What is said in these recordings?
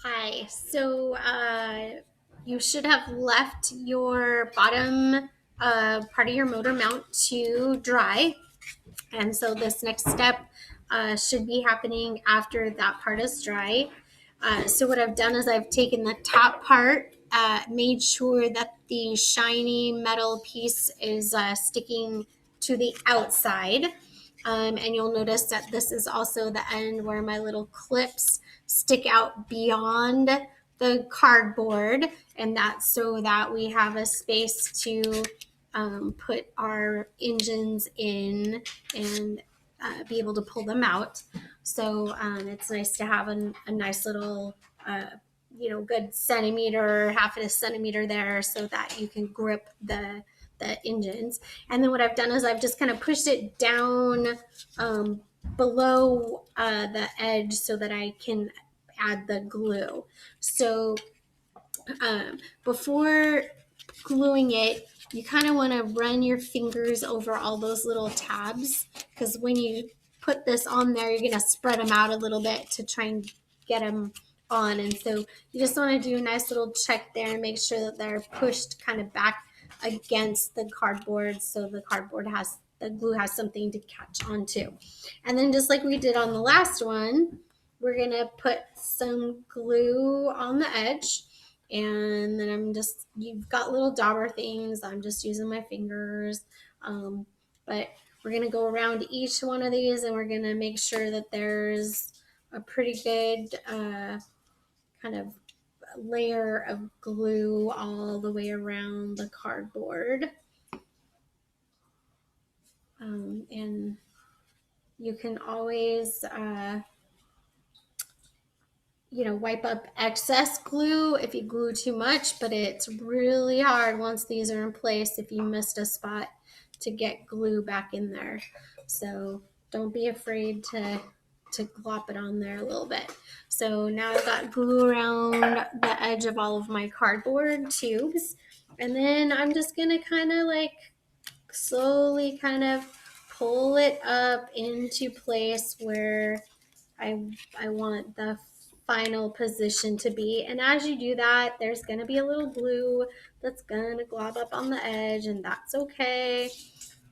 Hi. You should have left your bottom part of your motor mount to dry. And so this next step should be happening after that part is dry. So what I've done is I've taken the top part, made sure that the shiny metal piece is sticking to the outside. And you'll notice that this is also the end where my little clips stick out beyond the cardboard. And that's so that we have a space to put our engines in and be able to pull them out. So it's nice to have a nice little, good centimeter, half of a centimeter there so that you can grip the engines. And then what I've done is I've just kind of pushed it down below the edge so that I can add the glue. So before gluing it, you kind of want to run your fingers over all those little tabs because when you put this on there, you're going to spread them out a little bit to try and get them on. And so you just want to do a nice little check there and make sure that they're pushed kind of back against the cardboard so the glue has something to catch onto. And then just like we did on the last one, we're going to put some glue on the edge, and then you've got little dauber things. I'm just using my fingers. But we're going to go around each one of these and we're going to make sure that there's a pretty good kind of layer of glue all the way around the cardboard. And you can always wipe up excess glue if you glue too much, but it's really hard once these are in place if you missed a spot to get glue back in there. So don't be afraid to glop it on there a little bit. So now I've got glue around the edge of all of my cardboard tubes, and then I'm just gonna kind of like slowly kind of pull it up into place where I want the final position to be. And as you do that, there's going to be a little glue that's going to glob up on the edge, and that's okay.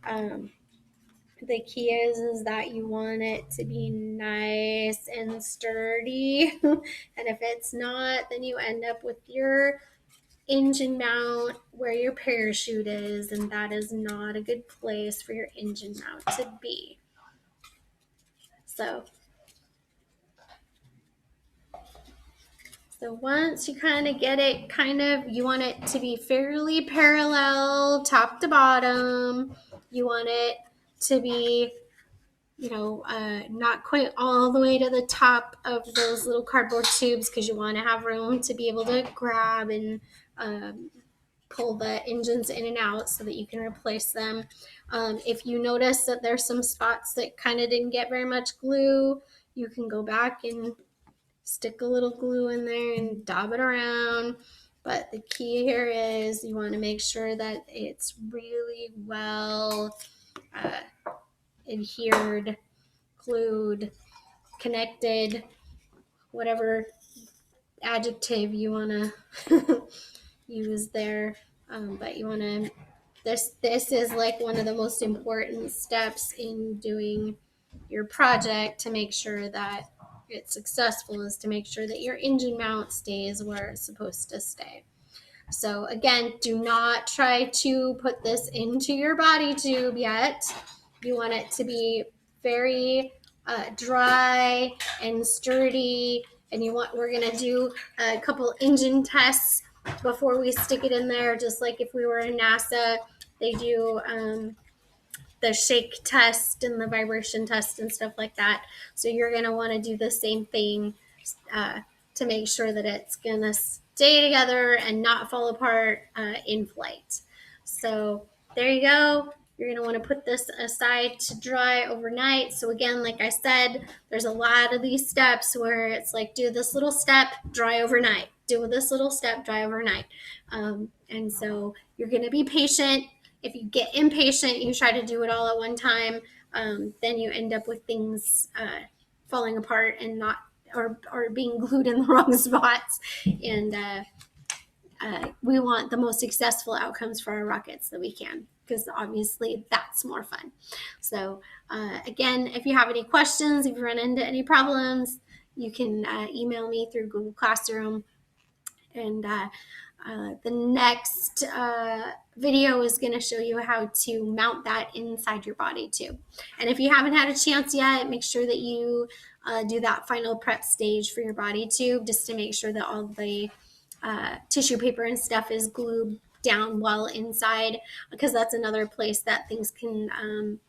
The key is that you want it to be nice and sturdy. And if it's not, then you end up with your engine mount where your parachute is, and that is not a good place for your engine mount to be. So once you kind of get it, you want it to be fairly parallel top to bottom. You want it to be, not quite all the way to the top of those little cardboard tubes because you want to have room to be able to grab and pull the engines in and out so that you can replace them. If you notice that there's some spots that kind of didn't get very much glue, you can go back and stick a little glue in there and dab it around. But the key here is you want to make sure that it's really well adhered, glued, connected, whatever adjective you want to use there. But you want to, this is like one of the most important steps in doing your project to make sure that it's successful, is to make sure that your engine mount stays where it's supposed to stay. So again, do not try to put this into your body tube yet. You want it to be very dry and sturdy, and we're gonna do a couple engine tests before we stick it in there, just like if we were in NASA. They do the shake test and the vibration test and stuff like that. So you're going to want to do the same thing to make sure that it's going to stay together and not fall apart in flight. So there you go. You're going to want to put this aside to dry overnight. So again, like I said, there's a lot of these steps where it's like, do this little step, dry overnight. Do this little step, dry overnight. And so you're going to be patient. If you get impatient, you try to do it all at one time, then you end up with things falling apart and not or being glued in the wrong spots. And we want the most successful outcomes for our rockets that we can, because obviously that's more fun. So again, if you have any questions, if you run into any problems, you can email me through Google Classroom. And the next video is going to show you how to mount that inside your body too. And if you haven't had a chance yet, make sure that you do that final prep stage for your body tube, just to make sure that all the tissue paper and stuff is glued down well inside, because that's another place that things can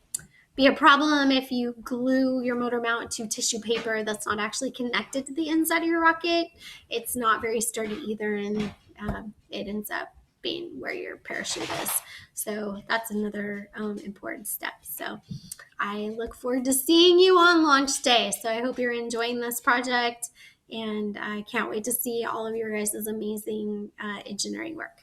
be a problem. If you glue your motor mount to tissue paper that's not actually connected to the inside of your rocket, it's not very sturdy either, and it ends up being where your parachute is. So that's another important step. So I look forward to seeing you on launch day. So I hope you're enjoying this project, and I can't wait to see all of your guys' amazing engineering work.